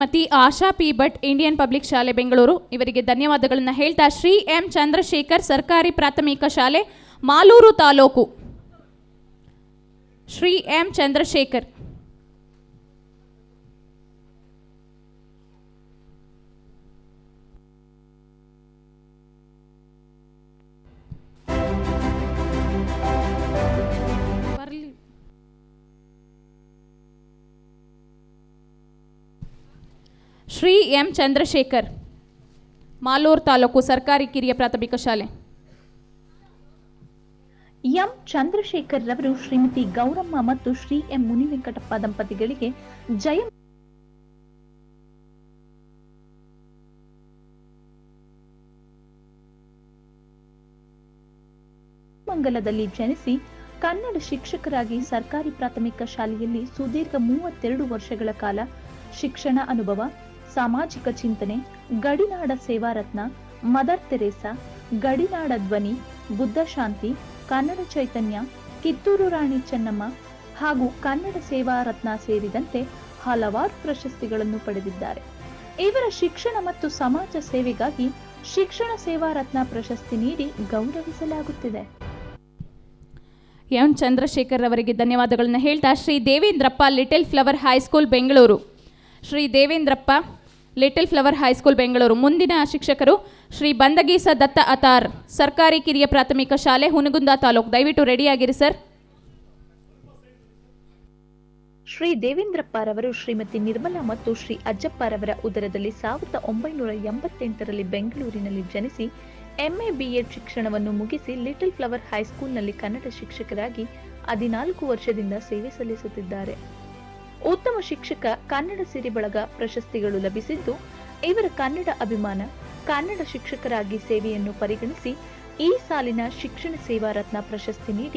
ಶ್ರೀಮತಿ ಆಶಾ P Bhat, Indian public ಶಾಲೆ ಬೆಂಗಳೂರು ಇವರಿಗೆ ಧನ್ಯವಾದಗಳನ್ನು ಹೇಳ್ತಾ, ಶ್ರೀ ಎಂ ಚಂದ್ರಶೇಖರ್, ಸರ್ಕಾರಿ ಪ್ರಾಥಮಿಕ ಶಾಲೆ ಮಾಲೂರು ತಾಲೂಕು. ಶ್ರೀ ಎಂ ಚಂದ್ರಶೇಖರ್. ಶ್ರೀ ಎಂ ಚಂದ್ರಶೇಖರ್, ಮಾಲೂರು ತಾಲೂಕು, ಸರ್ಕಾರಿ ಕಿರಿಯ ಪ್ರಾಥಮಿಕ ಶಾಲೆ. ಎಂ ಚಂದ್ರಶೇಖರ್ ರವರು ಶ್ರೀಮತಿ ಗೌರಮ್ಮ ಮತ್ತು ಶ್ರೀ ಎಂ ಮುನಿವೆಂಕಟಪ್ಪ ದಂಪತಿಗಳಿಗೆ ಜಯಮಂಗಲದಲ್ಲಿ ಜನಿಸಿ ಕನ್ನಡ ಶಿಕ್ಷಕರಾಗಿ ಸರ್ಕಾರಿ ಪ್ರಾಥಮಿಕ ಶಾಲೆಯಲ್ಲಿ ಸುದೀರ್ಘ 32 ವರ್ಷಗಳ ಕಾಲ ಶಿಕ್ಷಣ ಅನುಭವ, ಸಾಮಾಜಿಕ ಚಿಂತನೆ, ಗಡಿನಾಡ ಸೇವಾರತ್ನ, ಮದರ್ ತೆರೇಸಾ, ಗಡಿನಾಡ ಧ್ವನಿ, ಬುದ್ಧ ಶಾಂತಿ, ಕನ್ನಡ ಚೈತನ್ಯ, ಕಿತ್ತೂರು ರಾಣಿ ಚೆನ್ನಮ್ಮ ಹಾಗೂ ಕನ್ನಡ ಸೇವಾ ರತ್ನ ಸೇರಿದಂತೆ ಹಲವಾರು ಪ್ರಶಸ್ತಿಗಳನ್ನು ಪಡೆದಿದ್ದಾರೆ. ಇವರ ಶಿಕ್ಷಣ ಮತ್ತು ಸಮಾಜ ಸೇವೆಗಾಗಿ ಶಿಕ್ಷಣ ಸೇವಾ ರತ್ನ ಪ್ರಶಸ್ತಿ ನೀಡಿ ಗೌರವಿಸಲಾಗುತ್ತಿದೆ. ಎಂ ಚಂದ್ರಶೇಖರ್ ಅವರಿಗೆ ಧನ್ಯವಾದಗಳನ್ನು ಹೇಳ್ತಾ, Shri Devendrappa, little flower high school Bengaluru. Shri Devendrappa, little flower high school Bengaluru. ಮುಂದಿನ ಶಿಕ್ಷಕರು ಶ್ರೀ ಬಂದಗೀಸ ದತ್ತ ಅತಾರ್, ಸರ್ಕಾರಿ ಕಿರಿಯ ಪ್ರಾಥಮಿಕ ಶಾಲೆ ಹುನಗುಂದ ತಾಲೂಕು. ದಯವಿಟ್ಟು ರೆಡಿಯಾಗಿರಿ ಸರ್. ಶ್ರೀ ದೇವೇಂದ್ರಪ್ಪರವರು ಶ್ರೀಮತಿ ನಿರ್ಮಲಾ ಮತ್ತು ಶ್ರೀ ಅಜ್ಜಪ್ಪರವರ ಉದರದಲ್ಲಿ 1988ರಲ್ಲಿ ಬೆಂಗಳೂರಿನಲ್ಲಿ ಜನಿಸಿ ಎಂಎ ಬಿಎಡ್ ಶಿಕ್ಷಣವನ್ನು ಮುಗಿಸಿ ಲಿಟಲ್ ಫ್ಲವರ್ ಹೈಸ್ಕೂಲ್ನಲ್ಲಿ ಕನ್ನಡ ಶಿಕ್ಷಕರಾಗಿ 14 ವರ್ಷದಿಂದ ಸೇವೆ ಸಲ್ಲಿಸುತ್ತಿದ್ದಾರೆ. ಉತ್ತಮ ಶಿಕ್ಷಕ, ಕನ್ನಡ ಸಿರಿಬಳಗ ಪ್ರಶಸ್ತಿಗಳು ಲಭಿಸಿದ್ದು, ಇವರ ಕನ್ನಡ ಅಭಿಮಾನ, ಕನ್ನಡ ಶಿಕ್ಷಕರಾಗಿ ಸೇವೆಯನ್ನು ಪರಿಗಣಿಸಿ ಈ ಸಾಲಿನ ಶಿಕ್ಷಣ ಸೇವಾ ರತ್ನ ಪ್ರಶಸ್ತಿ ನೀಡಿ